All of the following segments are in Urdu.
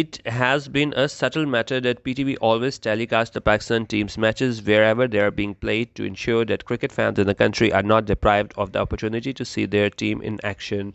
it has been a subtle matter that PTV always telecast the Pakistan team's matches wherever they are being played to ensure that cricket fans in the country are not deprived of the opportunity to see their team in action.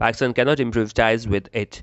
Pakistan cannot improve ties with it.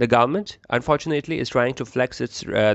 The government, unfortunately, is trying to flex its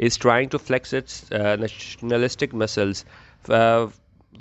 is trying to flex its nationalistic muscles.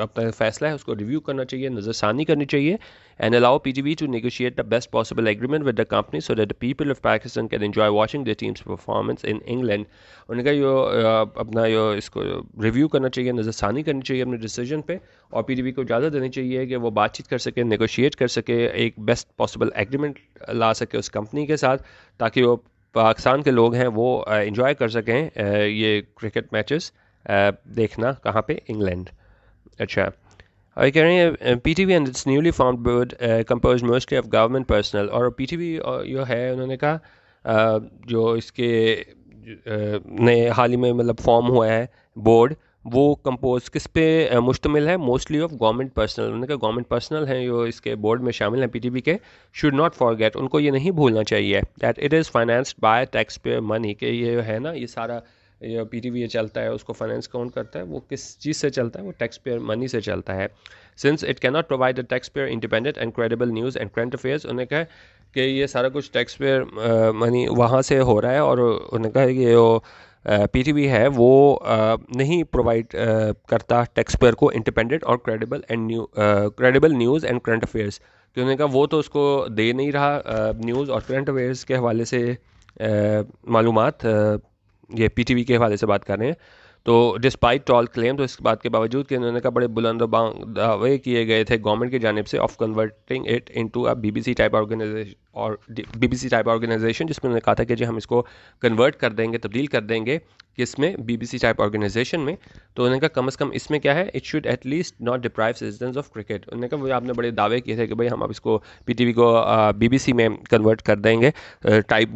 اپنا فیصلہ ہے اس کو ریویو کرنا چاہیے, نظر ثانی کرنی چاہیے, and allow PTV to negotiate the best possible agreement with the company so that the people of Pakistan can enjoy watching the team's performance in England. انہوں نے کہا اپنا اس کو ریویو کرنا چاہیے, نظر ثانی کرنی چاہیے اپنے ڈیسیجن پہ, اور PTV کو اجازت دینی چاہیے کہ وہ بات چیت کر سکے, نیگوشیٹ کر سکے, ایک بیسٹ پاسبل ایگریمنٹ لا سکے اس کمپنی کے ساتھ, تاکہ وہ پاکستان کے لوگ ہیں وہ انجوائے کر سکیں یہ کرکٹ میچز دیکھنا. کہاں پہ؟ انگلینڈ. اچھا, اور کہہ رہے ہیں PTV and it's newly formed board composed mostly of government personnel. اور PTV جو ہے انہوں نے کہا جو اس کے نئے حال ہی میں مطلب فارم ہوا ہے بورڈ, وہ کمپوز کس پہ مشتمل ہے؟ Mostly of government personal. انہوں نے کہا گورنمنٹ پرسنل ہیں جو اس کے بورڈ میں شامل ہیں PTV کے, شوڈ ناٹ فارگیٹ, ان کو یہ نہیں بھولنا چاہیے that it is financed by taxpayer money, کہ یہ ہے نا یہ سارا جو PTV یہ چلتا ہے اس کو فائنینس کون کرتا ہے, وہ کس چیز سے چلتا ہے؟ وہ ٹیکس پیئر منی سے چلتا ہے. سنس اٹ کی not provide a taxpayer independent and credible news and current affairs. انہوں نے کہا کہ یہ سارا کچھ ٹیکس پیئر منی وہاں سے ہو رہا ہے, اور انہوں نے کہا کہ جو PTV ہے وہ نہیں پرووائڈ کرتا ٹیکس پیئر کو انڈیپینڈنٹ اور credible news and current affairs. کہ انہوں نے کہا وہ تو اس کو دے نہیں رہا نیوز اور کرنٹ افیئرس کے حوالے سے معلومات, یہ PTV کے حوالے سے بات کر رہے ہیں. تو ڈسپائٹ آل کلیم, تو اس بات کے باوجود کہ انہوں نے کہا بڑے بلند و بانگ دعوے کیے گئے تھے گورنمنٹ کی جانب سے of converting it into a BBC type organisation, اور BBC ٹائپ آرگنائزیشن, جس میں انہوں نے کہا تھا کہ جی ہم اس کو کنورٹ کر دیں گے, تبدیل کر دیں گے کس میں؟ BBC ٹائپ آرگنائزیشن میں. تو انہوں نے کہا کم از کم اس میں کیا ہے, it should at least not deprive citizens of cricket. انہوں نے کہا وہ آپ نے بڑے دعوے کیے تھے کہ بھائی ہم اب اس کو PTV کو BBC میں کنورٹ کر دیں گے,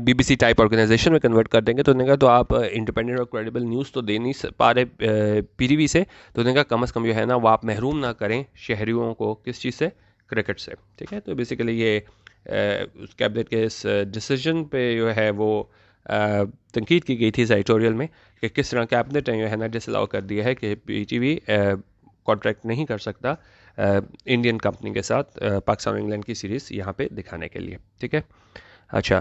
BBC ٹائپ آرگنائزیشن میں کنورٹ کر دیں گے. تو انہوں نے کہا تو آپ انڈیپینڈنٹ اور کریڈیبل نیوز تو دے نہیں پا رہے PTV سے, تو انہوں نے کہا کم از کم جو ہے نا وہ آپ محروم نہ کریں شہریوں کو کس چیز سے؟ کرکٹ سے. ٹھیک ہے, تو بیسیکلی یہ اس کیبنٹ کے اس ڈیسیجن پہ جو ہے وہ تنقید کی گئی تھی اس ایڈیٹوریل میں کہ کس طرح کیبنٹ نے جو ہے نا ڈس الاؤ کر دیا ہے کہ PTV کانٹریکٹ نہیں کر سکتا انڈین کمپنی کے ساتھ پاکستان اور انگلینڈ کی سیریز یہاں پہ دکھانے کے لیے. ٹھیک ہے. اچھا,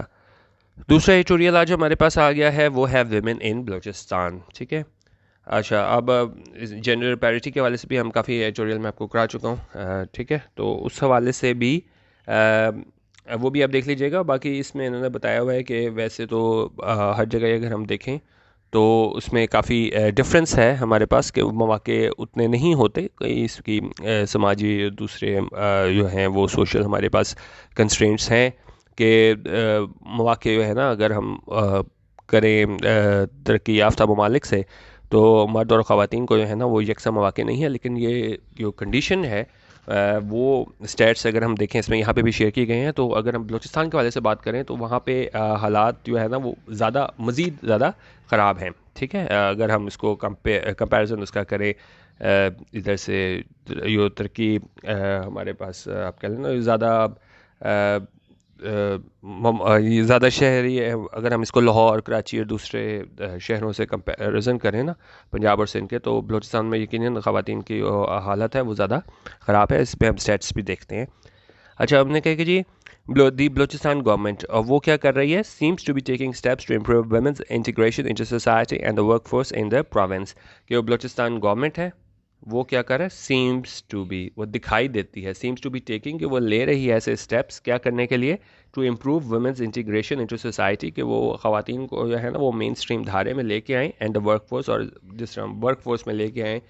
دوسرا ایڈیٹوریل آج ہمارے پاس آ گیا ہے, وہ ہے ویمن ان بلوچستان. ٹھیک ہے. اچھا, اب جینڈر پیرٹی کے حوالے سے بھی ہم کافی ایڈیٹوریل میں آپ کو کرا چکا ہوں. ٹھیک ہے, تو اس حوالے سے بھی وہ بھی آپ دیکھ لیجیے گا. باقی اس میں انہوں نے بتایا ہوا ہے کہ ویسے تو ہر جگہ اگر ہم دیکھیں تو اس میں کافی ڈفرینس ہے ہمارے پاس, کہ مواقع اتنے نہیں ہوتے, کئی اس کی سماجی دوسرے جو ہیں وہ سوشل ہمارے پاس کنسٹرینٹس ہیں کہ مواقع جو ہے نا اگر ہم کریں ترقی یافتہ ممالک سے تو مرد اور خواتین کو جو ہے نا وہ یکساں مواقع نہیں ہے. لیکن یہ جو کنڈیشن ہے وہ اسٹیٹس اگر ہم دیکھیں اس میں یہاں پہ بھی شیئر کیے گئے ہیں, تو اگر ہم بلوچستان کے حوالے سے بات کریں تو وہاں پہ حالات جو ہے نا وہ مزید زیادہ خراب ہیں. ٹھیک ہے, اگر ہم اس کو کمپیریزن اس کا کریں ادھر سے یہ ترقی ہمارے پاس آپ کہہ لیں نا زیادہ شہری ہے, اگر ہم اس کو لاہور, کراچی اور دوسرے شہروں سے کمپیریزن کریں نا, پنجاب اور سندھ کے, تو بلوچستان میں یقیناً خواتین کی حالت ہے وہ زیادہ خراب ہے. اس پہ ہم اسٹیٹس بھی دیکھتے ہیں. اچھا, ہم نے کہا کہ جی دی بلوچستان گورنمنٹ وہ کیا کر رہی ہے؟ Seems to be taking steps to improve women's integration into society and the workforce in the province. کہ وہ بلوچستان گورنمنٹ ہے وہ کیا کر رہا ہے؟ سیمس ٹو بی, وہ دکھائی دیتی ہے, سیمس ٹو بی ٹیکنگ, کہ وہ لے رہی ہے ایسے اسٹیپس کیا کرنے کے لیے؟ To improve women's integration into society, کہ وہ خواتین کو جو ہے نا وہ مین اسٹریم دھارے میں لے کے آئیں, اینڈ دا ورک فورس, اور جس طرح ورک فورس میں لے کے آئیں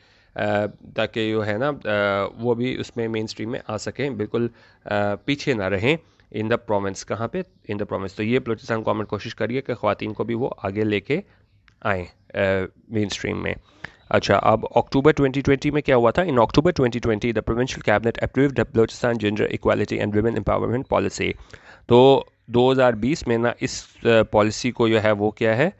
تاکہ جو ہے نا وہ بھی اس میں مین اسٹریم میں آ سکیں, بالکل پیچھے نہ رہیں ان دا پروونس. کہاں پہ؟ ان دا پروونس. تو یہ بلوچستان گورنمنٹ کوشش کریے کہ خواتین کو بھی وہ آگے لے کے آئیں مین اسٹریم میں. اچھا, اب اکتوبر 2020 میں کیا ہوا تھا؟ ان اکتوبر 2020 the provincial cabinet approved the Balochistan gender equality and women empowerment policy. تو 2020 میں نا اس پالیسی کو جو ہے وہ کیا ہے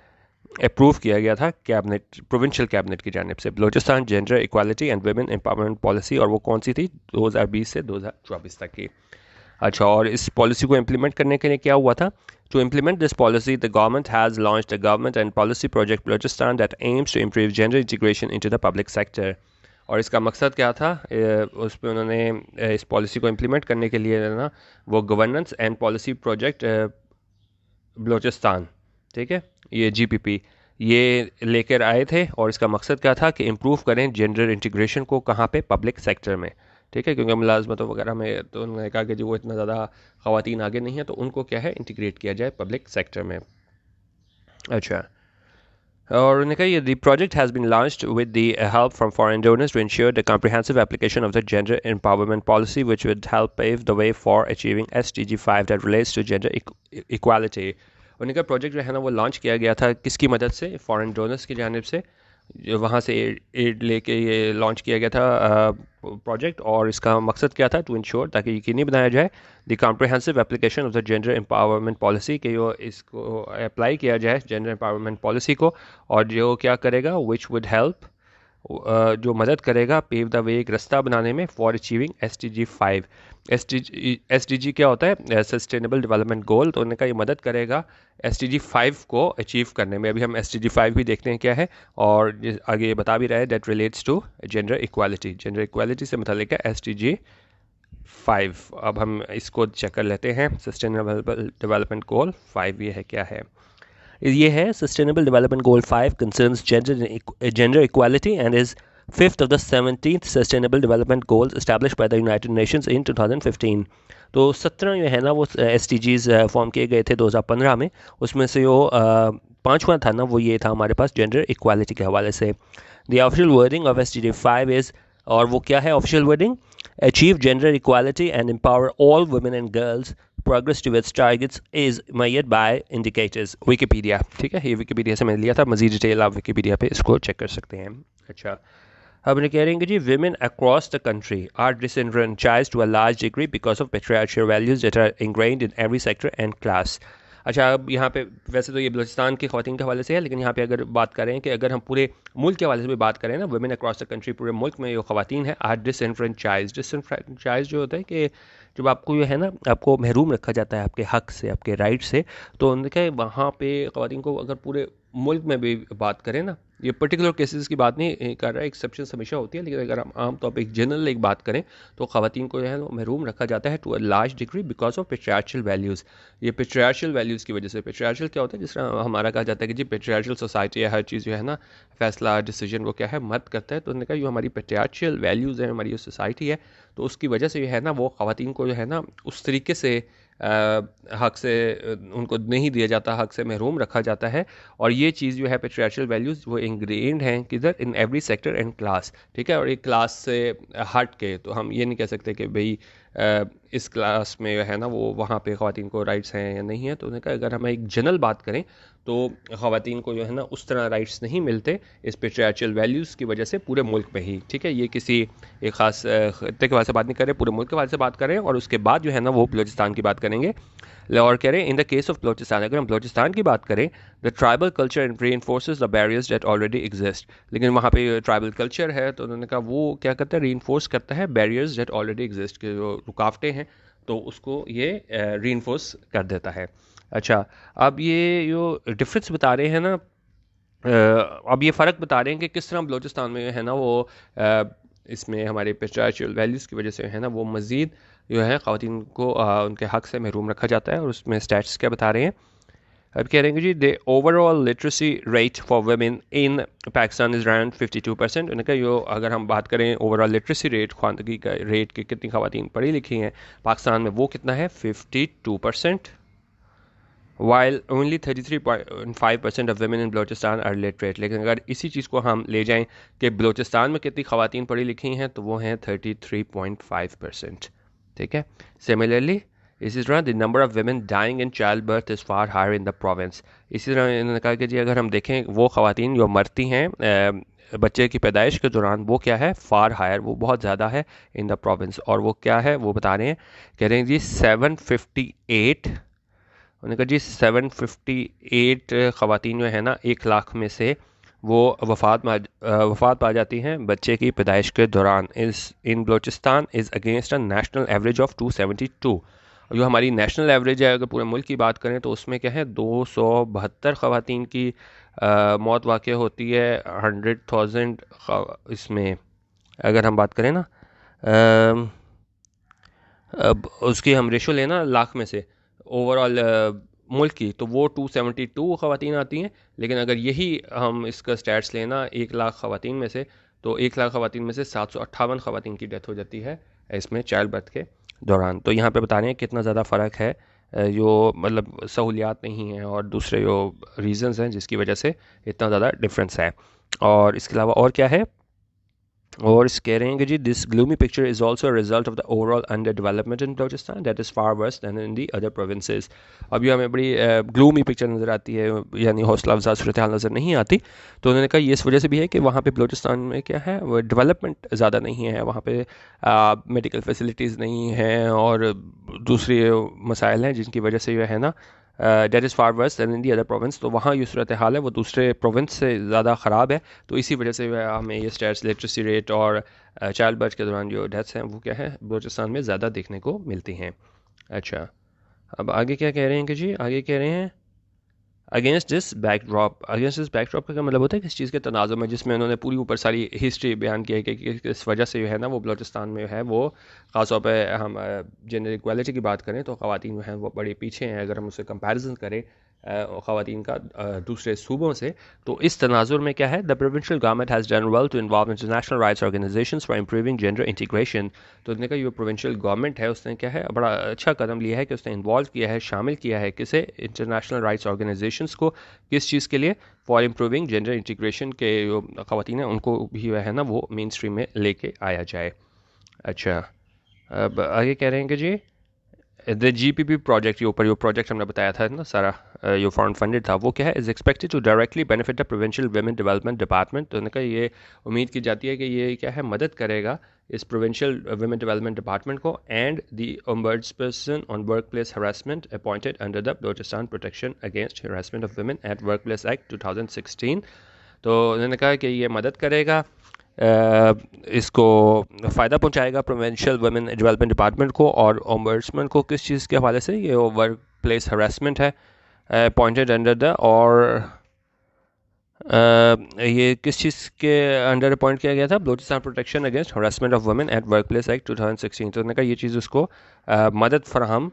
اپروو کیا گیا تھا کیبنٹ, پروونشل کیبنٹ کی جانب سے, Balochistan gender equality and women empowerment policy, اور وہ کون سی تھی؟ 2020 سے 2024 تک کی. اچھا, اور اس پالیسی کو امپلیمنٹ کرنے کے لیے کیا ہوا تھا؟ To implement this policy the government has launched a government and policy project Balochistan that aims to improve gender integration into the public sector. اور اس کا مقصد کیا تھا؟ اس میں انہوں نے اس پالیسی کو امپلیمنٹ کرنے کے لیے نا وہ governance and policy project Balochistan, ٹھیک ہے, یہ GPP, یہ لے کر آئے تھے اور اس کا مقصد کیا تھا کہ امپروو کریں جینڈر انٹیگریشن کو کہاں پہ پبلک سیکٹر میں. ٹھیک ہے, کیونکہ ملازمتوں وغیرہ میں تو انہوں نے کہا کہ جو وہ اتنا زیادہ خواتین آگے نہیں ہیں تو ان کو کیا ہے انٹیگریٹ کیا جائے پبلک سیکٹر میں. اچھا, اور انہوں نے کہا یہ the project has been launched with the help from foreign donors to ensure the comprehensive application of the gender empowerment policy which would help pave the way for achieving SDG 5 that relates to gender equality. انہوں کا پروجیکٹ جو ہے نا وہ لانچ کیا گیا تھا کس کی مدد سے, فارن ڈونرز کی جانب سے, جو وہاں سے ایڈ لے کے یہ لانچ کیا گیا تھا پروجیکٹ. اور اس کا مقصد کیا تھا, ٹو انشور, تاکہ یقینی بنایا جائے the comprehensive application of the gender empowerment policy, کہ جو اس کو اپلائی کیا جائے جینڈر امپاورمنٹ پالیسی کو, اور جو کیا کرے گا وچ وڈ ہیلپ, جو مدد کرے گا پیو دا وے, ایک رستہ بنانے میں فار اچیونگ SDG 5. SDG کیا ہوتا ہے, سسٹینیبل ڈیولپمنٹ گول. تو انہوں نے کہا یہ مدد کرے گا SDG 5 کو اچیو کرنے میں. ابھی ہم SDG 5 بھی دیکھتے ہیں کیا ہے, اور آگے یہ بتا بھی رہا ہے that relates to gender equality. Gender equality سے متعلق ہے SDG 5. اب ہم اس کو چیک کر لیتے ہیں, سسٹینیبل ڈیولپمنٹ گول 5 یہ ہے کیا ہے. یہ ہے sustainable development goal 5 concerns gender equality and is fifth of the 17th Sustainable Development Goals established by the United Nations in 2015. تو 17 جو ہے نا وہ SDGs فارم کیے گئے تھے 2015 میں. اس میں سے جو 5واں تھا نا وہ یہ تھا ہمارے پاس جینڈر ایکوالٹی کے حوالے سے. دی آفیشیل ورڈنگ آف SDG 5 از, اور وہ کیا ہے official wording, achieve gender equality and empower all women and girls, progress towards targets is measured by indicators. Wikipedia. ٹھیک ہے, یہ ویکیپیڈیا سے میں نے لیا تھا, مزید ڈیٹیل آپ ویکیپیڈیا پہ اس کو چیک کر سکتے ہیں. اچھا, اب انہیں کہہ رہے ہیں کہ جی women across the country are disenfranchised to a large degree because of patriarchal values that are ingrained in every sector and class. اچھا, اب یہاں پہ ویسے تو یہ بلوچستان کی خواتین کے حوالے سے ہے, لیکن یہاں پہ اگر بات کریں کہ اگر ہم پورے ملک کے حوالے سے بھی بات کریں نا, ویمن اکراس دا کنٹری, پورے ملک میں جو خواتین ہیں آر ڈسنفرنچائز جو ہوتا ہے کہ جب آپ کو جو ہے نا آپ کو محروم رکھا جاتا ہے آپ کے حق سے, آپ کے رائٹ سے. تو انہوں نے کہا وہاں پہ خواتین کو اگر پورے ملک میں بھی بات کریں نا, یہ پرٹیکولر کیسز کی بات نہیں کر رہا ہے, ایکسیپشنس ہمیشہ ہوتی ہے, لیکن اگر ہم عام طور پہ ایک جنرل ایک بات کریں تو خواتین کو جو ہے محروم رکھا جاتا ہے to a large degree because of patriarchal values. یہ پیٹریارچل ویلیوز کی وجہ سے. پیٹریارچل کیا ہوتا ہے, جس طرح ہمارا کہا جاتا ہے کہ جی پیٹریارچل سوسائٹی ہے, ہر چیز جو ہے نا فیصلہ ڈیسیجن کو کیا ہے مرد کرتا ہے. تو انہوں نے کہا جو ہماری پیٹریارچل ویلیوز ہیں, ہماری جو سوسائٹی ہے, تو اس کی وجہ سے جو ہے نا وہ خواتین کو جو ہے نا اس طریقے سے حق سے ان کو نہیں دیا جاتا, حق سے محروم رکھا جاتا ہے. اور یہ چیز جو ہے پیٹریارچل ویلیوز وہ انگرینڈ ہیں کدھر, ان ایوری سیکٹر اینڈ کلاس. ٹھیک ہے, اور ایک کلاس سے ہٹ کے تو ہم یہ نہیں کہہ سکتے کہ بھئی اس کلاس میں جو ہے نا وہ وہاں پہ خواتین کو رائٹس ہیں یا نہیں ہیں. تو انہوں نے کہا اگر ہم ایک جنرل بات کریں تو خواتین کو جو ہے نا اس طرح رائٹس نہیں ملتے اس پیٹریارچل ویلیوز کی وجہ سے پورے ملک میں ہی. ٹھیک ہے, یہ کسی ایک خاص خطے کے حوالے سے بات نہیں کر رہے, پورے ملک کے حوالے سے بات کر رہے ہیں. اور اس کے بعد جو ہے نا وہ بلوچستان کی بات کریں گے. اور کہہ رہے ہیں in the case of Balochistan, اگر ہم بلوچستان کی بات کریں, the tribal culture reinforces the barriers that already exist. لیکن وہاں پہ ٹرائبل کلچر ہے تو انہوں نے کہا وہ کیا کرتا ہے, ری انفورس کرتا ہے بیریئرز دیٹ آلریڈی ایگزسٹ, کے جو رکاوٹیں ہیں تو اس کو یہ ری انفورس کر دیتا ہے. اچھا, اب یہ جو ڈفرینس بتا رہے ہیں نا, اب یہ فرق بتا رہے ہیں کہ کس طرح بلوچستان میں ہے نا وہ اس میں ہمارے پیٹریارچل ویلیوز کی وجہ سے ہے نا وہ مزید جو ہے خواتین کو ان کے حق سے محروم رکھا جاتا ہے. اور اس میں اسٹیٹس کیا بتا رہے ہیں, اب کہہ رہے ہیں کہ جی the overall literacy rate for women in Pakistan is around 52%. انہوں نے کہا جو اگر ہم بات کریں اوور آل لٹریسی ریٹ, خواندگی کا ریٹ کہ کتنی خواتین پڑھی لکھی ہیں پاکستان میں, وہ کتنا ہے 52%, while only 33.5% of women in Balochistan are literate. لیکن اگر اسی چیز کو ہم لے جائیں کہ بلوچستان میں کتنی خواتین پڑھی لکھی ہیں تو وہ ہیں 33.5%. ٹھیک ہے, سملرلی اسی طرح the number of women dying in childbirth is far higher in the province. اسی طرح انہوں نے کہا کہ جی اگر ہم دیکھیں وہ خواتین جو مرتی ہیں بچے کی پیدائش کے دوران, وہ کیا ہے فار ہائر, وہ بہت زیادہ ہے ان دا پروونس. اور وہ کیا ہے وہ بتا رہے ہیں, کہہ رہے ہیں جی 758, انہوں نے کہا جی 758 خواتین جو ہے نا 1,00,000 میں سے وہ وفات پا جاتی ہیں بچے کی پیدائش کے دوران. In Balochistan is against a national average of 272. اور جو ہماری نیشنل ایوریج ہے اگر پورے ملک کی بات کریں تو اس میں کیا ہے 272 خواتین کی موت واقع ہوتی ہے 100,000 اس میں اگر ہم بات کریں نا, اب اس کی ہم ریشو لینا لاکھ میں سے, اوور آل ملک کی تو وہ 272 خواتین آتی ہیں. لیکن اگر یہی ہم اس کا اسٹیٹس لینا 1 لاکھ خواتین میں سے, تو 1 لاکھ خواتین میں سے 758 خواتین کی ڈیتھ ہو جاتی ہے اس میں چائلڈ برتھ کے دوران. تو یہاں پہ بتا رہے ہیں کتنا زیادہ فرق ہے, جو مطلب سہولیات نہیں ہیں اور دوسرے جو ریزنز ہیں جس کی وجہ سے اتنا زیادہ ڈفرینس ہے. اور اس کے علاوہ اور کیا ہے, اور اس کہہ رہے ہیں کہ جی this gloomy picture is also a result of the overall underdevelopment in Balochistan that is far worse than in the other provinces. اب یہ ہمیں بڑی گلومی پکچر نظر آتی ہے, یعنی حوصلہ افزا صورتحال نظر نہیں آتی. تو انہوں نے کہا یہ اس وجہ سے بھی ہے کہ وہاں پہ بلوچستان میں کیا ہے, وہ ڈیولپمنٹ زیادہ نہیں ہے, وہاں پہ میڈیکل فیسلٹیز نہیں ہیں اور دوسری مسائل ہیں جن کی وجہ سے جو ہے نا that is far worse than in the other province. تو وہاں جو صورتحال ہے وہ دوسرے پروونس سے زیادہ خراب ہے. تو اسی وجہ سے ہمیں یہ اسٹیٹس لٹریسی ریٹ اور چائلڈ برتھ کے دوران جو ڈیتھس ہیں وہ کیا ہے بلوچستان میں زیادہ دیکھنے کو ملتی ہیں. اچھا, اب آگے کیا کہہ رہے ہیں کہ جی آگے کہہ رہے ہیں against this back drop. Against this back drop کا کیا مطلب ہوتا ہے, کس چیز کے تناظر میں, جس میں انہوں نے پوری اوپر ساری ہسٹری بیان کی ہے کہ کس وجہ سے جو ہے نا وہ بلوچستان میں ہے وہ خاص طور پہ ہم جنڈر ایکویلٹی کی بات کریں تو خواتین جو ہیں وہ بڑے پیچھے ہیں اگر ہم اسے کمپیریزن کریں خواتین کا دوسرے صوبوں سے. تو اس تناظر میں کیا ہے, the provincial government has done well to involve international rights organisations for improving gender integration. تو انہوں نے کہا یہ پروونشل گورنمنٹ ہے اس نے کیا ہے بڑا اچھا قدم لیا ہے کہ اس نے انوالو کیا ہے, شامل کیا ہے کسے, انٹرنیشنل رائٹس آرگنائزیشنز کو. کس چیز کے لیے, فار امپروونگ جینڈر انٹیگریشن کے جو خواتین ہیں ان کو بھی جو ہے نا وہ مین اسٹریم میں لے کے آیا جائے. اچھا, اب آگے کہہ رہے ہیں کہ جی دا جی پی پی پروجیکٹ, یہ اوپر جو پروجیکٹ ہم نے بتایا تھا نا سارا جو فارن فنڈڈ تھا وہ کیا ہے, is expected to directly benefit the provincial women development department. تو انہوں نے کہا یہ امید کی جاتی ہے کہ یہ کیا ہے مدد کرے گا اس پروونشل ویمن ڈیولپمنٹ ڈپارٹمنٹ کو, and the ombuds person on workplace harassment appointed under the Balochistan protection against harassment of women at workplace act 2016. تو انہوں نے کہا کہ یہ مدد کرے گا, اس کو فائدہ پہنچائے گا پروونشل ویمن ڈیولپمنٹ ڈپارٹمنٹ کو اور ombudsman کو. کس چیز کے حوالے سے, یہ ورک پلیس ہراسمنٹ ہے اپوائنٹڈ انڈر دا, اور یہ کس چیز کے انڈر اپوائنٹ کیا گیا تھا, Balochistan protection against harassment of women at workplace act 2016. تو انہوں نے کہا یہ چیز اس کو مدد فراہم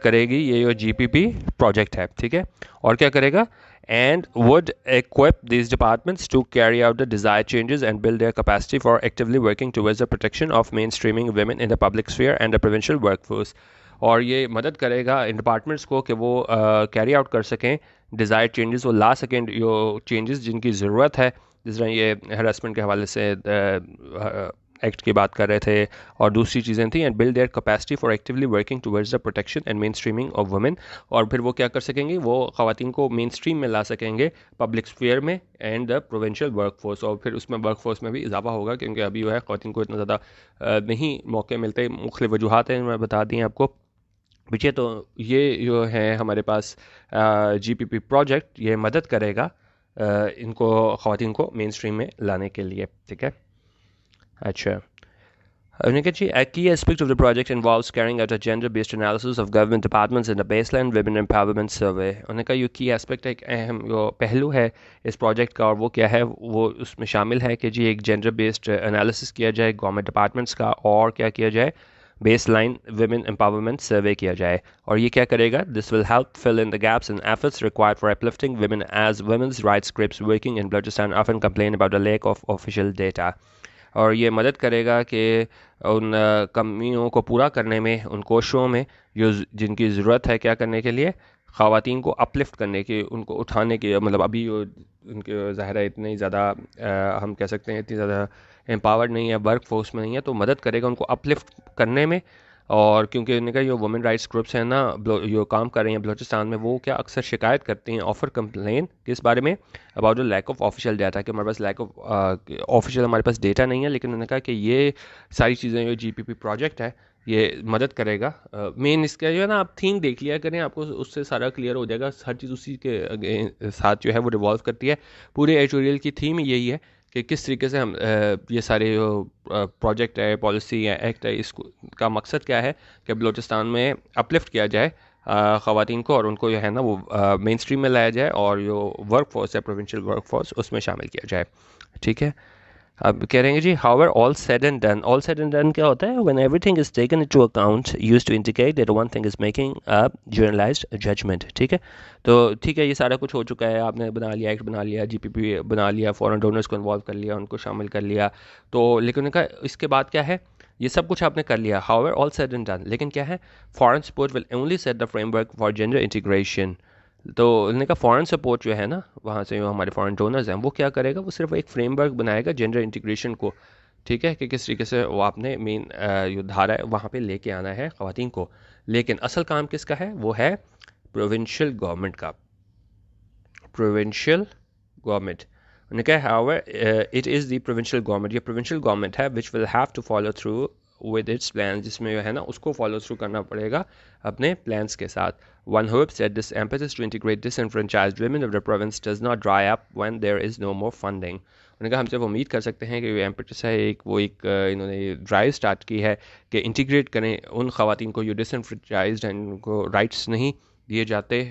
کرے گی, یہ جو جی پی پی پروجیکٹ ہے, ٹھیک ہے. اور کیا کرے گا, and would equip these departments to carry out the desired changes and build their capacity for actively working towards the protection of mainstreaming women in the public sphere and the provincial workforce. اور یہ مدد کرے گا ان ڈپارٹمنٹس کو کہ وہ کیری آؤٹ کر سکیں ڈیزائر چینجز, وہ لا سکیں جو چینجز جن کی ضرورت ہے, جس طرح یہ ہراسمنٹ کے حوالے سے ایکٹ کی بات کر رہے تھے اور دوسری چیزیں تھیں, and build their capacity for actually working towards the protection and mainstreaming of women. اور پھر وہ کیا کر سکیں گے, وہ خواتین کو مین اسٹریم میں لا سکیں گے پبلک اسفیئر میں and the provincial work force. اور پھر اس میں ورک فورس میں بھی اضافہ ہوگا کیونکہ ابھی جو ہے خواتین کو اتنا زیادہ نہیں موقع ملتے, مختلف وجوہات ہیں میں بتا دی ہیں آپ کو پیچھے. تو یہ جو ہے ہمارے پاس جی پی پی پروجیکٹ, یہ مدد کرے گا ان کو خواتین کو مین اسٹریم میں لانے کے لیے, ٹھیک ہے. اچھا, a key aspect of the project involves carrying out a gender-based analysis of government departments in the baseline women empowerment survey. انہوں نے کہا یہ کی اسپیکٹ ایک اہم جو پہلو ہے اس پروجیکٹ کا, اور وہ کیا ہے, وہ اس میں شامل ہے کہ جی ایک جینڈر بیسڈ انالیسس کیا جائے گورنمنٹ ڈپارٹمنٹس کا, اور کیا کیا جائے, baseline women empowerment survey کیا جائے. اور یہ کیا کرے گا, this will help fill in the gaps and efforts required for uplifting women as women's rights groups working in Balochistan often complain about the lack of official data. اور یہ مدد کرے گا کہ ان کمیوں کو پورا کرنے میں, ان کوششوں میں جو جن کی ضرورت ہے کیا کرنے کے لیے, خواتین کو اپلفٹ کرنے کی, ان کو اٹھانے کی. مطلب ابھی ان کے ظاہر ہے اتنی زیادہ ہم کہہ سکتے ہیں اتنی زیادہ امپاورڈ نہیں ہے, ورک فورس میں نہیں ہے, تو مدد کرے گا ان کو اپلفٹ کرنے میں. اور کیونکہ ان کا جو وومن رائٹس گروپس ہیں نا جو کام کر رہے ہیں بلوچستان میں, وہ کیا اکثر شکایت کرتے ہیں, آفر کمپلین کس بارے میں, about the lack of official data, کہ ہمارے پاس لیک آف آفیشیل ہمارے پاس ڈیٹا نہیں ہے. لیکن انہوں نے کہا کہ یہ ساری چیزیں جو جی پی پی پروجیکٹ ہے یہ مدد کرے گا. مین اس کا جو ہے نا آپ تھیم دیکھ لیا کریں, آپ کو اس سے سارا کلیئر ہو جائے گا, ہر چیز اسی کے ساتھ جو ہے وہ ریوالو کرتی ہے. پورے ایڈیٹوریل کی تھیم یہی ہے کہ کس طریقے سے ہم یہ سارے جو پروجیکٹ ہے, پالیسی ہے, ایکٹ ہے, اس کا مقصد کیا ہے کہ بلوچستان میں اپلفٹ کیا جائے خواتین کو, اور ان کو جو ہے نا وہ مین اسٹریم میں لایا جائے, اور جو ورک فورس ہے پروونشل ورک فورس اس میں شامل کیا جائے, ٹھیک ہے. اب کہہ رہے ہیں جی however all said and done, all said and done کیا ہوتا ہے when everything is taken into account used to indicate that one thing is making a generalized judgment. ٹھیک ہے تو ٹھیک ہے یہ سارا کچھ ہو چکا ہے, آپ نے بنا لیا, ایکٹ بنا لیا, جی پی پی بنا لیا, فورن ڈونرز کو انوالو کر لیا, ان کو شامل کر لیا, تو لیکن انہوں نے کہا اس کے بعد کیا ہے, یہ سب کچھ آپ نے کر لیا however all said and done, لیکن کیا ہے foreign support will only set the framework for gender integration. تو انہوں نے کہا فارن سپورٹ جو ہے نا وہاں سے جو ہمارے فارن ڈونرز ہیں وہ کیا کرے گا, وہ صرف ایک فریم ورک بنائے گا جینڈر انٹیگریشن کو, ٹھیک ہے, کہ کس طریقے سے وہ آپ نے مین جو دھارا ہے وہاں پہ لے کے آنا ہے خواتین کو. لیکن اصل کام کس کا ہے, وہ ہے پروونشل گورنمنٹ کا, پروونشل گورنمنٹ. انہوں نے کہا however it is the provincial government, یہ provincial government ہے which will have to follow through with its plans, جس میں جو ہے نا اس کو فالو تھرو کرنا پڑے گا اپنے پلانس کے ساتھ. One hopes that this impetus to integrate disenfranchised women of the province does not dry up when there is no more funding. انہوں نے کہا ہم صرف امید کر سکتے ہیں کہ یہ امپیٹس ہے وہ ایک انہوں نے ڈرائیو اسٹارٹ کی ہے کہ انٹیگریٹ کریں ان خواتین کو جو ڈسنفرنچائزڈ ہیں, ان کو رائٹس نہیں دیے جاتے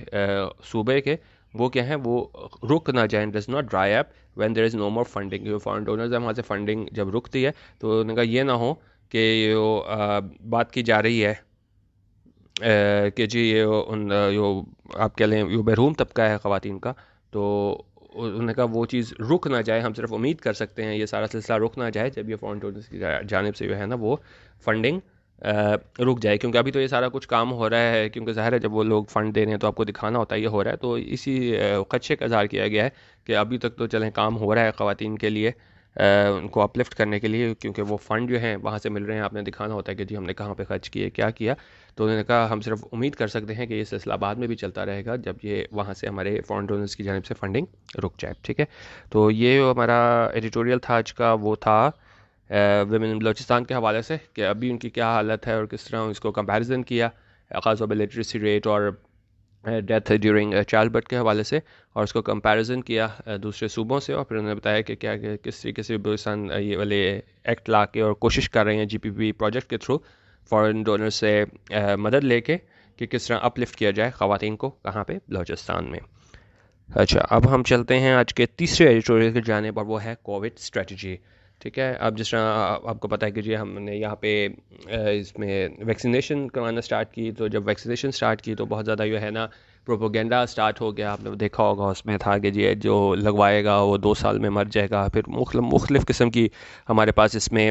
صوبے کے, وہ کیا ہیں وہ رک نہ جائیں, does not dry up when there is no more funding. جو فارن ڈونرز ہیں وہاں سے فنڈنگ جب رکتی ہے تو انہوں نے کہا یہ نہ ہو کہ بات کی جا رہی ہے کہ جی یہ آپ کہہ لیں یہ محروم طبقہ ہے خواتین کا, تو انہوں نے کہا وہ چیز رک نہ جائے. ہم صرف امید کر سکتے ہیں یہ سارا سلسلہ رک نہ جائے جب یہ فارن ڈونرز کی جانب سے جو ہے نا وہ فنڈنگ رک جائے, کیونکہ ابھی تو یہ سارا کچھ کام ہو رہا ہے, کیونکہ ظاہر ہے جب وہ لوگ فنڈ دے رہے ہیں تو آپ کو دکھانا ہوتا ہے یہ ہو رہا ہے. تو اسی خدشے کا اظہار کیا گیا ہے کہ ابھی تک تو چلیں کام ہو رہا ہے خواتین کے لیے, ان کو اپلفٹ کرنے کے لیے, کیونکہ وہ فنڈ جو ہیں وہاں سے مل رہے ہیں, آپ نے دکھانا ہوتا ہے کہ جی ہم نے کہاں پہ خرچ کیے, کیا کیا. تو انہوں نے کہا ہم صرف امید کر سکتے ہیں کہ یہ سلسلہ بعد میں بھی چلتا رہے گا جب یہ وہاں سے ہمارے فارن ڈونرز کی جانب سے فنڈنگ رک جائے. ٹھیک ہے, تو یہ ہمارا ایڈیٹوریل تھا آج کا, وہ تھا ویمن بلوچستان کے حوالے سے کہ ابھی ان کی کیا حالت ہے اور کس طرح اس کو کمپیریزن کیا خاص طور پہ لٹریسی ریٹ اور ڈیتھ ڈیورنگ چائلڈ برتھ کے حوالے سے, اور اس کو کمپیریزن کیا دوسرے صوبوں سے, اور پھر انہوں نے بتایا کہ کیا کس طریقے سے بلوچستان یہ والے ایکٹ لا کے اور کوشش کر رہے ہیں جی پی پی پروجیکٹ کے تھرو فارن ڈونر سے مدد لے کے کہ کس طرح اپ لفٹ کیا جائے خواتین کو کہاں پہ, بلوچستان میں. اچھا, اب ہم چلتے ہیں آج کے تیسرے ایڈیٹوریل کی جانب, اور وہ ہے کووڈ اسٹریٹجی. ٹھیک ہے, اب جس طرح آپ کو پتہ ہے کہ جی ہم نے یہاں پہ اس میں ویکسینیشن کروانا اسٹارٹ کی, تو جب ویکسینیشن اسٹارٹ کی تو بہت زیادہ جو ہے نا پروپوگینڈا اسٹارٹ ہو گیا. آپ نے دیکھا ہوگا اس میں تھا کہ جی جو لگوائے گا وہ 2 سال میں مر جائے گا. پھر مختلف قسم کی ہمارے پاس اس میں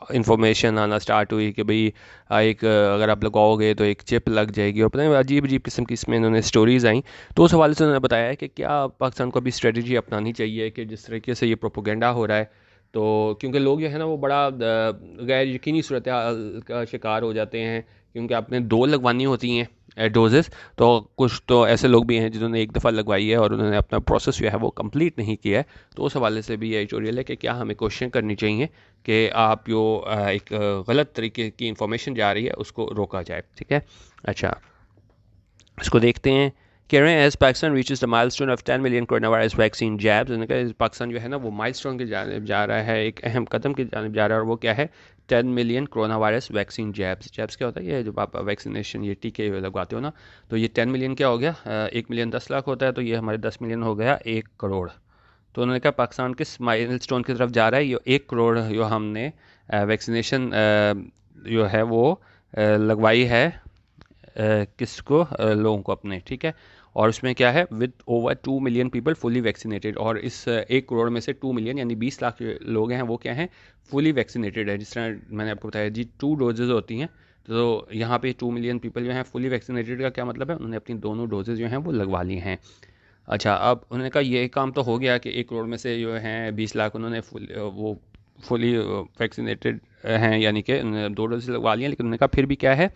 انفارمیشن آنا اسٹارٹ ہوئی کہ بھئی ایک اگر آپ لگاؤ گے تو ایک چپ لگ جائے گی, اور پتہ نہیں عجیب قسم کی اس میں انہوں نے اسٹوریز آئیں. تو اس حوالے سے انہوں نے بتایا ہے کہ کیا پاکستان کو ابھی اسٹریٹجی اپنانی چاہیے کہ جس طریقے سے یہ پروپوگینڈا ہو رہا ہے, تو کیونکہ لوگ جو ہے نا وہ بڑا غیر یقینی صورتحال کا شکار ہو جاتے ہیں, کیونکہ آپ نے 2 لگوانی ہوتی ہیں ڈوزز, تو کچھ تو ایسے لوگ بھی ہیں جنہوں نے ایک دفعہ لگوائی ہے اور انہوں نے اپنا پروسیس جو ہے وہ کمپلیٹ نہیں کیا ہے. تو اس حوالے سے بھی یہ ایڈیٹوریل ہے کہ کیا ہمیں کوششیں کرنی چاہیے کہ آپ جو ایک غلط طریقے کی انفارمیشن جا رہی ہے اس کو روکا جائے. ٹھیک ہے, اچھا اس کو دیکھتے ہیں. کہہ رہے ہیں as Pakistan reaches the milestone of 10 million coronavirus vaccine jabs, انہوں نے کہا پاکستان جو ہے نا وہ مائل اسٹون کی جانب جا رہا ہے, ایک اہم قدم کی جانب جا رہا ہے, اور وہ کیا ہے 10 ملین کورونا وائرس ویکسین جیبز. جیبز کیا ہوتا ہے, یہ جو آپ ویکسینیشن یہ ٹیکے لگواتے ہو نا, تو یہ 10 ملین کیا ہو گیا, 1 ملین 10 لاکھ ہوتا ہے, تو یہ ہمارے 10 ملین ہو گیا 1 کروڑ. تو انہوں نے کہا پاکستان کس مائل اسٹون کی طرف جا رہا ہے, یہ 1 کروڑ جو ہم نے ویکسینیشن جو ہے وہ لگوائی ہے کس کو, لوگوں کو اپنے. ٹھیک ہے, اور اس میں کیا ہے with over 2 million people fully vaccinated, اور اس 1 کروڑ میں سے 2 ملین یعنی 20 لاکھ لوگ ہیں وہ کیا ہیں فلی ویکسینیٹڈ ہے. جس طرح میں نے آپ کو بتایا جی 2 ڈوزز ہوتی ہیں, تو یہاں پہ 2 ملین پیپل جو ہیں فلی ویکسینیٹڈ کا کیا مطلب ہے, انہوں نے اپنی دونوں ڈوزز جو ہیں وہ لگوا لی ہیں. اچھا, اب انہوں نے کہا یہ کام تو ہو گیا کہ 1 کروڑ میں سے جو ہیں 20 لاکھ انہوں نے وہ فلی ویکسینیٹڈ ہیں, یعنی کہ 2 ڈوزز لگوا لی ہیں. لیکن انہوں نے کہا پھر بھی کیا ہے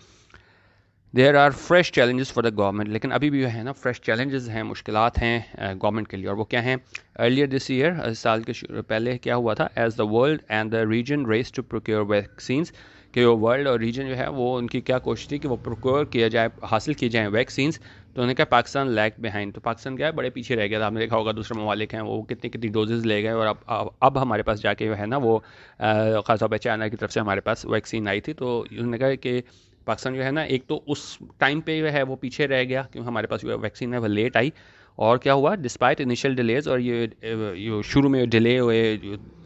there are fresh challenges for the government, لیکن ابھی بھی جو ہے نا فریش چیلنجز ہیں, مشکلات ہیں گورنمنٹ کے لیے, اور وہ کیا ہیں. ارلیئر دس ایئر, سال کے پہلے کیا ہوا تھا, as the world and the region race to procure vaccines, کہ وہ ورلڈ اور ریجن جو ہے وہ ان کی کیا کوشش تھی کہ وہ پروکیور کیا جائے, حاصل کی جائیں ویکسینس. تو انہوں نے کہا پاکستان لیگ بیہائنڈ, تو پاکستان کیا ہے بڑے پیچھے رہ گیا تھا. آپ نے دیکھا ہوگا دوسرے ممالک ہیں وہ کتنی ڈوزز لے گئے, اور اب ہمارے پاس جا کے جو ہے نا وہ خاص طور پہ چائنا کی طرف سے ہمارے پاس ویکسین آئی تھی. تو انہوں نے کہا کہ پاکستان جو ہے نا ایک تو اس ٹائم پہ جو ہے وہ پیچھے رہ گیا کیونکہ ہمارے پاس جو ویکسین ہے وہ لیٹ آئی, اور کیا ہوا ڈسپائٹ انیشیل ڈیلیز, اور یہ شروع میں ڈیلے ہوئے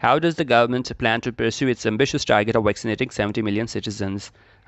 How does the government plan to pursue its ambitious target of vaccinating 70 million citizens?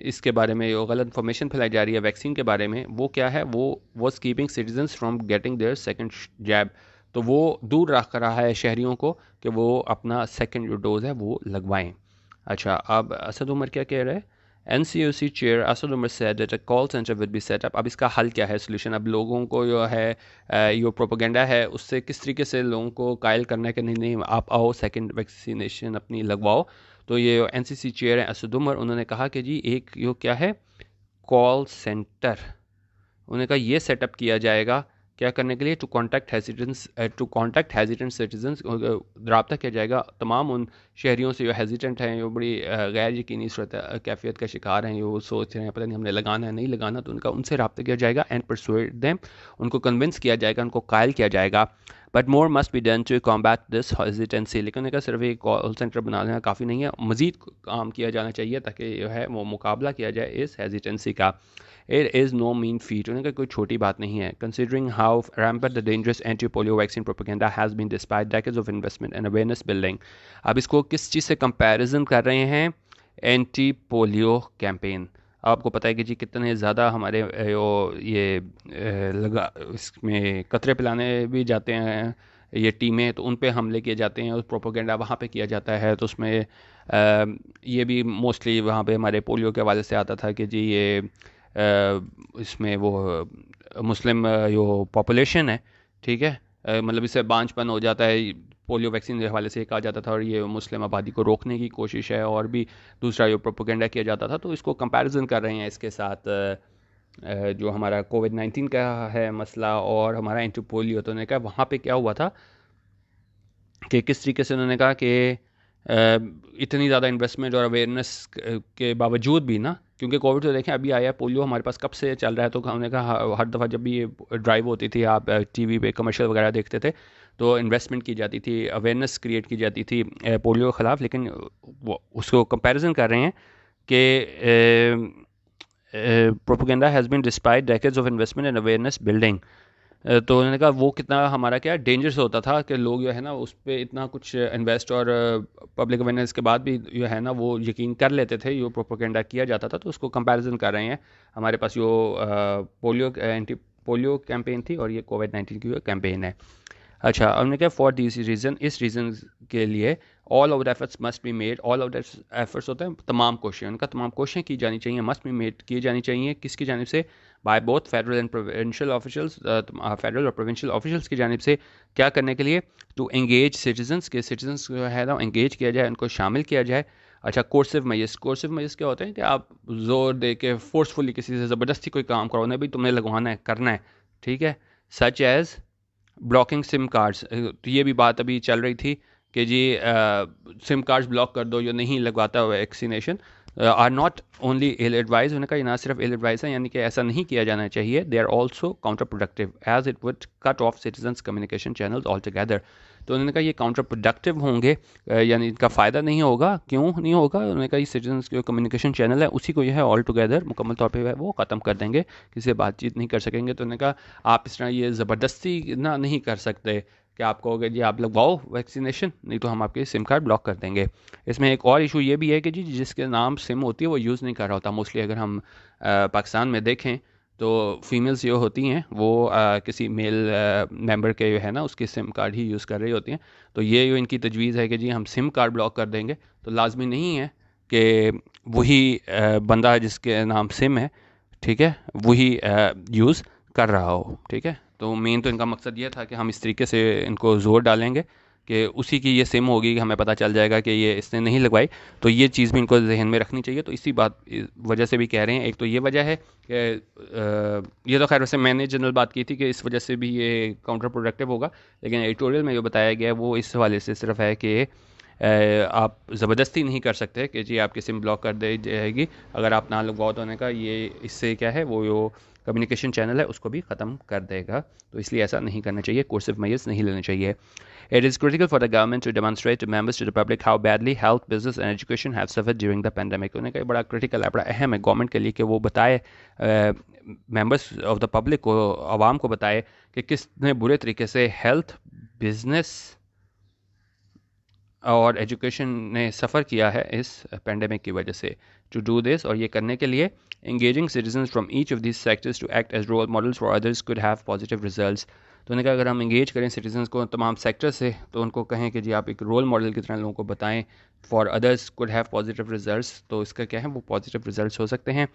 اس کے بارے میں جو غلط انفارمیشن پھیلائی جا رہی ہے ویکسین کے بارے میں، وہ کیا ہے، وہ was keeping citizens from getting their second jab. تو وہ دور رکھ رہا ہے شہریوں کو کہ وہ اپنا سیکنڈ جو ڈوز ہے وہ لگوائیں. اچھا، اب اسد عمر کیا کہہ رہے ہیں؟ NCOC chair Asad Umar said that a call center would be set up. اب اس کا حل کیا ہے، سولوشن؟ اب لوگوں کو جو ہے جو پروپیگنڈا ہے اس سے کس طریقے سے لوگوں کو قائل کرنا ہے کہ نہیں آپ آؤ سیکنڈ ویکسینیشن اپنی لگواؤ. تو یہ NCC چیئر ہیں اسد عمر، انہوں نے کہا کہ جی ایک یہ کیا ہے، کال سینٹر، انہوں نے کہا یہ سیٹ اپ کیا جائے گا کیا کرنے کے لیے، ٹو کانٹیکٹ ہیزیٹنٹ سٹیزنس، رابطہ کیا جائے گا تمام ان شہریوں سے جو ہیزیٹنٹ ہیں، جو بڑی غیر یقینی صورت کیفیت کا شکار ہیں، جو سوچ رہے ہیں پتہ نہیں ہم نے لگانا ہے نہیں لگانا، تو ان سے رابطہ کیا جائے گا. اینڈ پرسویڈ دیم، ان کو کنونس کیا جائے گا، ان کو قائل کیا جائے گا. But more must be done to combat this hesitancy. لیکن انہوں نے کہا صرف ایک کال سینٹر بنا لینا کافی نہیں ہے، مزید کام کیا جانا چاہیے تاکہ جو ہے وہ مقابلہ کیا جائے اس ہیزیٹنسی کا. It is no mean feat. انہوں نے کہا کوئی چھوٹی بات نہیں ہے. Considering how rampant the dangerous anti-polio vaccine propaganda has been despite decades of investment and awareness building. اب اس کو کس چیز سے کمپیریزن کر رہے ہیں؟ Anti polio campaign. آپ کو پتہ ہے کہ جی کتنے زیادہ ہمارے یہ لگا اس میں قطرے پلانے بھی جاتے ہیں یہ ٹیمیں، تو ان پہ حملے کیے جاتے ہیں اور پروپیگنڈا وہاں پہ کیا جاتا ہے. تو اس میں یہ بھی موسٹلی وہاں پہ ہمارے پولیو کے حوالے سے آتا تھا کہ جی یہ اس میں وہ مسلم جو پاپولیشن ہے، ٹھیک ہے، مطلب اس سے بانجھ پن ہو جاتا ہے، پولیو ویکسین کے حوالے سے کہا جاتا تھا، اور یہ مسلم آبادی کو روکنے کی کوشش ہے، اور بھی دوسرا جو پروپیگنڈا کیا جاتا تھا. تو اس کو کمپیریزن کر رہے ہیں اس کے ساتھ جو ہمارا کووڈ-19 کا ہے مسئلہ اور ہمارا اینٹی پولیو. تو انہوں نے کہا وہاں پہ کیا ہوا تھا کہ کس طریقے سے انہوں نے کہا کہ اتنی زیادہ انویسٹمنٹ اور اویئرنیس کے باوجود بھی نا، کیونکہ کووڈ تو دیکھیں ابھی آیا، پولیو ہمارے پاس کب سے چل رہا ہے. تو ہم نے کہا ہر دفعہ جب بھی یہ ڈرائیو ہوتی تھی، آپ ٹی وی پہ کمرشل وغیرہ دیکھتے تھے، تو انویسٹمنٹ کی جاتی تھی، اویئرنیس کریٹ کی جاتی تھی پولیو کے خلاف. لیکن وہ اس کو کمپیریزن کر رہے ہیں کہ propaganda has been despite decades of investment and awareness building. تو انہوں نے کہا وہ کتنا ہمارا کیا ڈینجرس ہوتا تھا کہ لوگ جو ہے نا اس پہ اتنا کچھ انویسٹ اور پبلک اویئرنیس کے بعد بھی جو ہے نا وہ یقین کر لیتے تھے، جو پروپیگنڈا کیا جاتا تھا. تو اس کو کمپیریزن کر رہے ہیں. ہمارے پاس جو پولیو اینٹی پولیو کیمپین تھی اور یہ کووڈ-19 کی کیمپین ہے. اچھا، انہوں نے کہا فار دیس ریزن، اس ریزن کے لیے all out efforts must be made. All out efforts ہوتے ہیں تمام کوششیں، ان کا تمام کوششیں کی جانی چاہیے، مسٹ بی میڈ کی جانی چاہیے. کس کی جانب سے؟ By both federal and provincial officials, federal اور پروونشل آفیشلس کی جانب سے. کیا کرنے کے لیے؟ ٹو انگیج سٹیزنس، کے سٹیزنس جو ہے نا انگیج کیا جائے، ان کو شامل کیا جائے. اچھا، کورسو میجرس کیا ہوتے ہیں کہ آپ زور دے کے فورسفلی کسی سے زبردستی کوئی کام کرو، نہیں بھائی تم نے لگوانا ہے، کرنا ہے، ٹھیک ہے. سچ ایز بلاکنگ سم کارڈس. تو یہ بھی بات ابھی چل رہی تھی کہ جی سم کارڈز بلاک کر دو جو نہیں لگواتا vaccination. Are not only ill advised. انہوں نے کہا یہ نہ صرف ایل ایڈوائز ہے، یعنی کہ ایسا نہیں کیا جانا چاہیے. They are also counterproductive as it would cut off citizens communication channels altogether. تو انہوں نے کہا یہ کاؤنٹر پروڈکٹیو ہوں گے، یعنی ان کا فائدہ نہیں ہوگا. کیوں نہیں ہوگا؟ انہوں نے کہا یہ سٹیزنس جو کمیونیکیشن چینل ہے اسی کو یہ ہے آل ٹوگیدر مکمل طور پہ وہ ختم کر دیں گے، کسی سے بات چیت نہیں کر سکیں گے. تو انہوں نے کہا آپ اس طرح یہ زبردستی نہ نہیں کر سکتے کہ آپ کہو گے جی آپ لگواؤ ویکسینیشن، نہیں تو ہم آپ کے سم کارڈ بلاک کر دیں گے. اس میں ایک اور ایشو یہ بھی ہے کہ جی جس کے نام سم ہوتی ہے وہ یوز نہیں کر رہا ہوتا. موسٹلی اگر ہم پاکستان میں دیکھیں تو فیمیلز جو ہوتی ہیں وہ کسی میل ممبر کے جو ہے نا اس کے سم کارڈ ہی یوز کر رہی ہوتی ہیں. تو یہ جو ان کی تجویز ہے کہ جی ہم سم کارڈ بلاک کر دیں گے، تو لازمی نہیں ہے کہ وہی بندہ جس کے نام سم ہے، ٹھیک ہے، وہی یوز کر رہا ہو، ٹھیک ہے. تو مین تو ان کا مقصد یہ تھا کہ ہم اس طریقے سے ان کو زور ڈالیں گے کہ اسی کی یہ سم ہوگی کہ ہمیں پتہ چل جائے گا کہ یہ اس نے نہیں لگوائی. تو یہ چیز بھی ان کو ذہن میں رکھنی چاہیے. تو اسی وجہ سے بھی کہہ رہے ہیں. ایک تو یہ وجہ ہے کہ یہ تو خیر ویسے میں نے جنرل بات کی تھی کہ اس وجہ سے بھی یہ کاؤنٹر پروڈکٹیو ہوگا، لیکن ایڈیٹوریل میں جو بتایا گیا ہے وہ اس حوالے سے صرف ہے کہ آپ زبردستی نہیں کر سکتے کہ جی آپ کی سم بلاک کر دی جائے گی اگر آپ نہ لگواؤ. تو ہونے کا یہ اس سے کیا ہے وہ جو کمیونیکیشن چینل ہے اس کو بھی ختم کر دے گا. تو اس لیے ایسا نہیں کرنا چاہیے، کورسو میجرز نہیں لینے چاہیے. It is critical for the government to demonstrate to members to the public how badly health, business and education have suffered during the pandemic. انہوں نے کہا بڑا کرٹیکل ہے، بڑا اہم ہے گورنمنٹ کے لیے کہ وہ بتائے ممبرس آف دا پبلک کو، عوام کو بتائے کہ کس نے برے طریقے سے ہیلتھ، بزنس اور ایجوکیشن نے سفر کیا ہے اس پینڈیمک کی وجہ سے. to do this, اور یہ کرنے کے لیے engaging citizens from each of these sectors to act as role models for others could have positive results. تو انہوں نے کہا اگر ہم انگیج کریں سٹیزنس کو تمام سیکٹر سے تو ان کو کہیں کہ جی آپ ایک رول ماڈل کی طرح لوگوں کو بتائیں for others could have positive results, تو اس کا کیا ہے وہ پازیٹیو ریزلٹس ہو سکتے ہیں.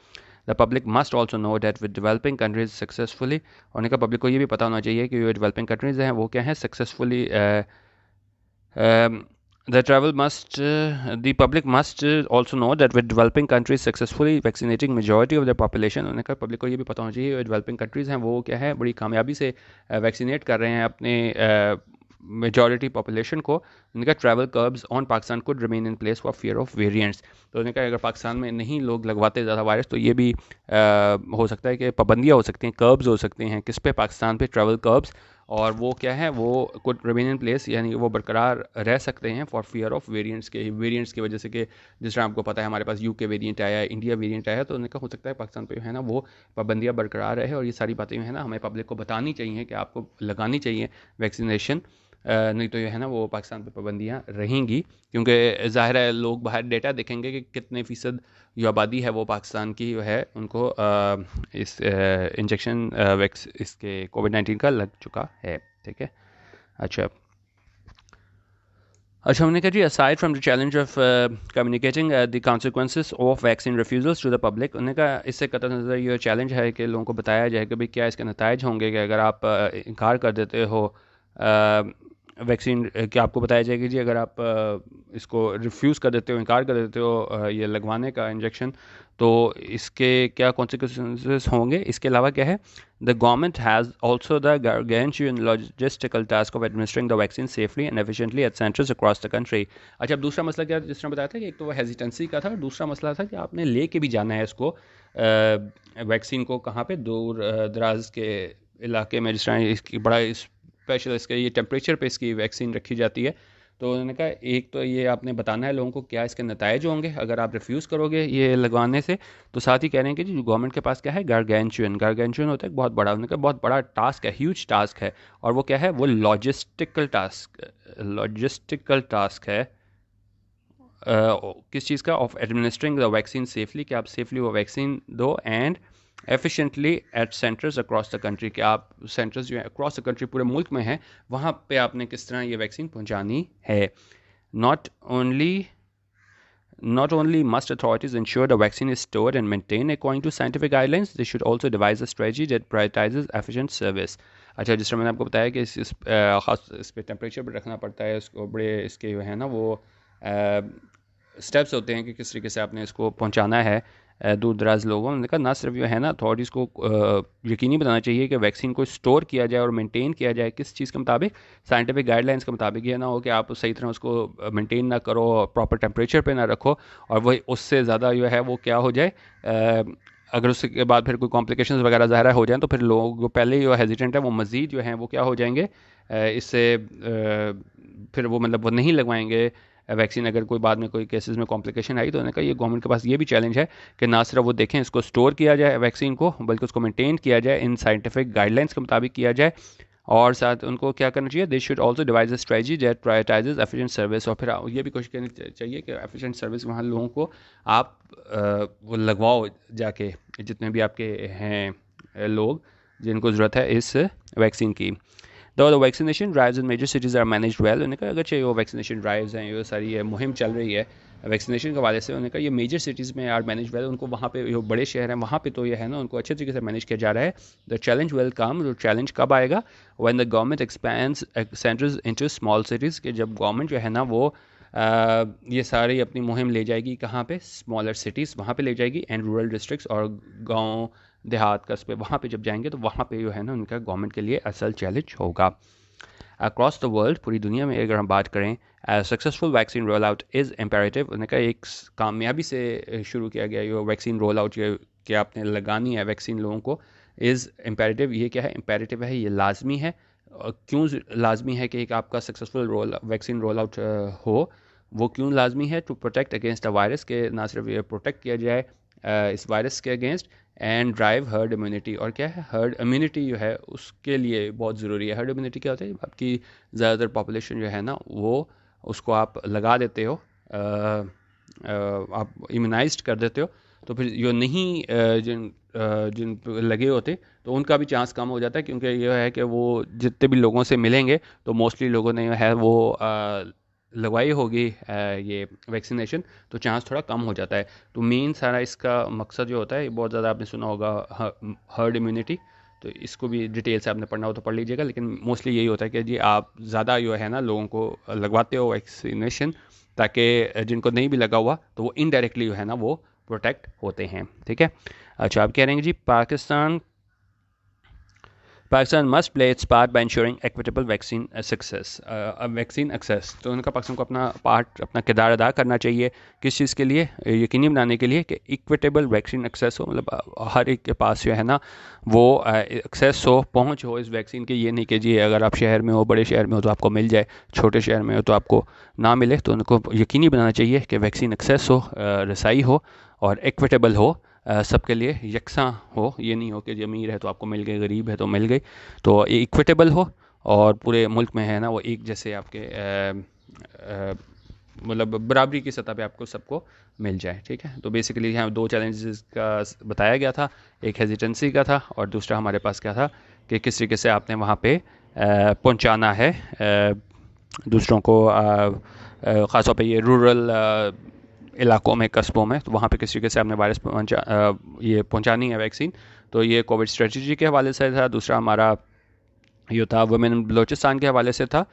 The public must also know that with developing countries successfully, اور ان کا پبلک کو یہ بھی پتہ ہونا چاہیے کہ جو ڈیولپنگ کنٹریز ہیں وہ کیا ہیں successfully. The public must also know that with developing countries successfully vaccinating majority of their population, انہوں نے کہا پبلک کو یہ بھی پتہ ہونا چاہیے کہ ڈیولپنگ کنٹریز ہیں وہ کیا ہے بڑی کامیابی سے ویکسینیٹ کر رہے ہیں اپنے میجورٹی پاپولیشن کو. انہوں نے کہا travel curbs on Pakistan could remain in place for fear of variants. تو انہوں نے کہا اگر پاکستان میں نہیں لوگ لگواتے زیادہ وائرس تو یہ بھی ہو سکتا ہے کہ پابندیاں ہو سکتی ہیں, کربز ہو سکتے ہیں کس پہ, پاکستان پہ ٹریول کربز, اور وہ کیا ہے وہ کوڈ ریمین ان پلیس یعنی وہ برقرار رہ سکتے ہیں فار فیئر آف ویریئنٹس کی وجہ سے کہ جس طرح آپ کو پتہ ہے ہمارے پاس یو کے ویریئنٹ آیا ہے, انڈیا ویریئنٹ آیا ہے, تو انہوں نے کہا ہو سکتا ہے پاکستان پہ جو ہے نا وہ پابندیاں برقرار رہے, اور یہ ساری باتیں جو ہے نا ہمیں پبلک کو بتانی چاہیے کہ آپ کو لگانی چاہیے ویکسینیشن, نہیں تو جو ہے نا وہ پاکستان پہ پابندیاں رہیں گی, کیونکہ ظاہر ہے لوگ باہر ڈیٹا دیکھیں گے کہ کتنے فیصد جو آبادی ہے وہ پاکستان کی جو ہے ان کو اس انجیکشن اس کے کووڈ-19 کا لگ چکا ہے. ٹھیک ہے. اچھا ہم نے کہا جی aside from the challenge of communicating the consequences of vaccine refusals to the public, انہوں نے کہا اس سے قطع نظر یہ چیلنج ہے کہ لوگوں کو بتایا جائے کہ بھئی کیا اس کے نتائج ہوں گے کہ اگر آپ انکار کر دیتے ہو ویکسین, کہ آپ کو بتایا جائے کہ جی اگر آپ اس کو ریفیوز کر دیتے ہو, انکار کر دیتے ہو یہ لگوانے کا انجیکشن, تو اس کے کیا کانسیکوینسز ہوں گے. اس کے علاوہ کیا ہے the government has also the gargantuan logistical task of administering the vaccine safely and efficiently at centers across the country. اچھا اب دوسرا مسئلہ کیا جس طرح بتایا تھا کہ ایک تو وہ ہیزیٹنسی کا تھا, اور دوسرا مسئلہ تھا کہ آپ نے لے کے بھی جانا ہے اس کو ویکسین کو کہاں پہ, دور دراز کے علاقے میں, جس طرح اس کی بڑا اسپیشل اس کے یہ ٹیمپریچر پہ اس کی ویکسین رکھی جاتی ہے. تو انہوں نے کہا ایک تو یہ آپ نے بتانا ہے لوگوں کو کیا اس کے نتائج ہوں گے اگر آپ ریفیوز کرو گے یہ لگوانے سے, تو ساتھ ہی کہہ رہے ہیں کہ جی گورنمنٹ کے پاس کیا ہے گارگینچوئن ہوتا ہے بہت بڑا, انہوں نے کہا بہت بڑا ٹاسک ہے, ہیوج ٹاسک ہے, اور وہ کیا ہے وہ لاجسٹیکل ٹاسک ہے. کس چیز کا, of administering the vaccine safely, کہ آپ سیفلی وہ ویکسین دو, and efficiently at centres across the country, کہ آپ سینٹرز جو ہیں اکراس دا کنٹری پورے ملک میں ہیں وہاں پہ آپ نے کس طرح یہ ویکسین پہنچانی ہے. Not only must authorities ensure the vaccine is stored and maintained according to scientific guidelines, they should also devise a strategy that prioritizes efficient service. اچھا جس طرح میں نے آپ کو بتایا کہ خاص اس پہ ٹیمپریچر پہ رکھنا پڑتا ہے, اس کو بڑے اس کے جو ہے نا وہ اسٹیپس ہوتے ہیں کہ کس طریقے سے آپ نے اس کو پہنچانا ہے دور دراز لوگوں. نے کہا نہ صرف جو ہے نا اتھارٹیز کو یقینی بتانا چاہیے کہ ویکسین کو اسٹور کیا جائے اور مینٹین کیا جائے کس چیز کے مطابق, سائنٹیفک گائیڈ لائنس کے مطابق. یہ نہ ہو کہ آپ صحیح طرح اس کو مینٹین نہ کرو, پراپر ٹیمپریچر پہ نہ رکھو, اور وہ اس سے زیادہ جو ہے وہ کیا ہو جائے, اگر اس کے بعد پھر کوئی کمپلیکیشنز وغیرہ ظاہر ہو جائیں تو پھر لوگ جو پہلے جو ہیزیٹنٹ ہے وہ مزید جو ہیں وہ کیا ہو جائیں گے, اس سے پھر وہ مطلب وہ نہیں لگوائیں گے ویکسین اگر کوئی بعد میں کوئی کیسز میں کمپلیکیشن آئی. تو انہوں نے کہا یہ گورنمنٹ کے پاس یہ بھی چیلنج ہے کہ نہ صرف وہ دیکھیں اس کو اسٹور کیا جائے ویکسین کو, بلکہ اس کو مینٹین کیا جائے ان سائنٹیفک گائیڈ لائنس کے مطابق کیا جائے, اور ساتھ ان کو کیا کرنا چاہیے, they should also devise a strategy that prioritises efficient service, اور پھر یہ بھی کوشش کرنی چاہیے کہ ایفیشینٹ سروس وہاں لوگوں کو آپ وہ لگواؤ جا کے, جتنے بھی آپ کے ہیں لوگ جن کو ضرورت ہے اس ویکسین کی. Though the vaccination drives in major cities are managed well, انہوں نے کہا اگرچہ وہ ویکسینیشن ڈرائیوز ہیں یہ ساری مہم چل رہی ہے ویکسینیشن کے حوالے سے, انہوں نے کہا یہ میجر سٹیز میں آر مینیج ویل, ان کو وہاں پہ جو بڑے شہر ہیں وہاں پہ تو یہ ہے نا ان کو اچھے طریقے سے مینیج کیا جا رہا ہے. دا چیلنج ول کم, جو چیلنج کب آئے گا, when the government expands centers into small cities, کہ جب گورنمنٹ جو ہے نا وہ یہ ساری اپنی مہم لے جائے گی کہاں پہ, اسمالر سٹیز وہاں پہ لے جائے گی, اینڈ رورل ڈسٹرکٹس اور گاؤں دیہات قصبے وہاں پہ جب جائیں گے تو وہاں پہ جو ہے نا ان کا گورنمنٹ کے لیے اصل چیلنج ہوگا. اکراس دا ورلڈ, پوری دنیا میں اگر ہم بات کریں, successful vaccine roll out is imperative. انہوں نے کہا ایک کامیابی سے شروع کیا گیا یہ ویکسین رول آؤٹ کہ آپ نے لگانی ہے ویکسین لوگوں کو, از امپیریٹیو. یہ کیا ہے امپیریٹیو ہے, یہ لازمی ہے. کیوں لازمی ہے کہ ایک آپ کا سکسیزفل ویکسین رول آؤٹ ہو, وہ کیوں لازمی ہے, to protect against the virus, کہ نہ صرف یہ پروٹیکٹ کیا جائے اس وائرس کے against, and drive herd immunity, اور کیا ہے ہرڈ امیونٹی جو ہے اس کے لیے بہت ضروری ہے. ہرڈ امیونٹی کیا ہوتا ہے, آپ کی زیادہ تر پاپولیشن جو ہے نا وہ اس کو آپ لگا دیتے ہو آپ امیونائزڈ کر دیتے ہو تو پھر جو نہیں جن لگے ہوتے تو ان کا بھی چانس کم ہو جاتا ہے، کیونکہ یہ ہے کہ وہ جتنے بھی لوگوں سے ملیں گے تو موسٹلی لوگوں نے ہے وہ لگوائی ہوگی یہ ویکسینیشن، تو چانس تھوڑا کم ہو جاتا ہے. تو مین سارا اس کا مقصد جو ہوتا ہے، بہت زیادہ آپ نے سنا ہوگا ہرڈ امیونٹی، تو اس کو بھی ڈیٹیل سے آپ نے پڑھنا ہو تو پڑھ لیجیے گا. لیکن موسٹلی یہی ہوتا ہے کہ جی آپ زیادہ جو ہے نا لوگوں کو لگواتے ہو ویکسینیشن، تاکہ جن کو نہیں بھی لگا ہوا تو وہ انڈائریکٹلی جو ہے نا وہ پروٹیکٹ ہوتے ہیں. ٹھیک ہے. اچھا آپ کہہ رہے ہیں جی Pakistan must play its part by ensuring equitable vaccine access. تو ان کا پاکستان کو اپنا کردار ادا کرنا چاہیے. کس چیز کے لیے؟ یقینی بنانے کے لیے کہ ایکویٹیبل ویکسین ایکسیس ہو، مطلب ہر ایک کے پاس جو ہے نا وہ ایکسیس ہو، پہنچ ہو اس ویکسین کی. یہ نہیں کہ جی اگر آپ شہر میں ہو، بڑے شہر میں ہو تو آپ کو مل جائے، چھوٹے شہر میں ہو تو آپ کو نہ ملے. تو ان کو یقینی بنانا چاہیے کہ ویکسین ایکسیس ہو، رسائی ہو اور ایکویٹیبل ہو، سب کے لیے یکساں ہو. یہ نہیں ہو کہ جی امیر ہے تو آپ کو مل گئے، غریب ہے تو مل گئی. تو ایکویٹیبل ہو اور پورے ملک میں ہے نا وہ ایک جیسے آپ کے مطلب برابری کی سطح پہ آپ کو سب کو مل جائے. ٹھیک ہے. تو بیسیکلی یہاں دو چیلنجز کا بتایا گیا تھا، ایک ہیزیٹنسی کا تھا اور دوسرا ہمارے پاس کیا تھا کہ کس طریقے سے آپ نے وہاں پہ پہنچانا ہے دوسروں کو، خاص طور پہ یہ رورل علاقوں میں، قصبوں میں، تو وہاں پہ کس طریقے سے آپ نے وائرس یہ پہنچانی ہے ویکسین. تو یہ کووڈ اسٹریٹجی کے حوالے سے تھا. دوسرا ہمارا یہ تھا وومن بلوچستان کے حوالے سے تھا.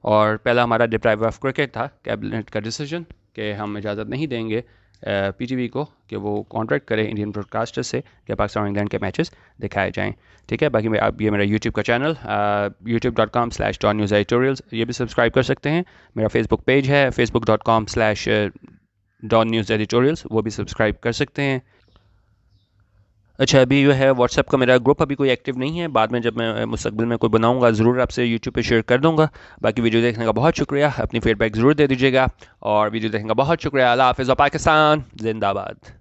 اور پہلا ہمارا ڈپرائیو آف کرکٹ تھا، کیبنٹ کا ڈیسیجن کہ ہم اجازت نہیں دیں گے پی ٹی وی کو کہ وہ کانٹریکٹ کرے انڈین براڈ کاسٹر سے کہ پاکستان اور انگلینڈ کے میچز دکھائے جائیں. ٹھیک ہے. باقی آپ یہ میرا یوٹیوب کا چینل youtube.com/DonNews Editorials یہ بھی سبسکرائب کر سکتے ہیں. میرا فیس بک پیج ہے facebook.com/DonNews Editorials، وہ بھی سبسکرائب کر سکتے ہیں. اچھا ابھی جو ہے واٹس ایپ کا میرا گروپ ابھی کوئی ایکٹیو نہیں ہے، بعد میں جب میں مستقبل میں کوئی بناؤں گا ضرور آپ سے یوٹیوب پہ شیئر کر دوں گا. باقی ویڈیو دیکھنے کا بہت شکریہ، اپنی فیڈ بیک ضرور دے دیجیے گا، اور ویڈیو دیکھنے کا بہت شکریہ. اللہ حافظ. اور پاکستان زندہ باد.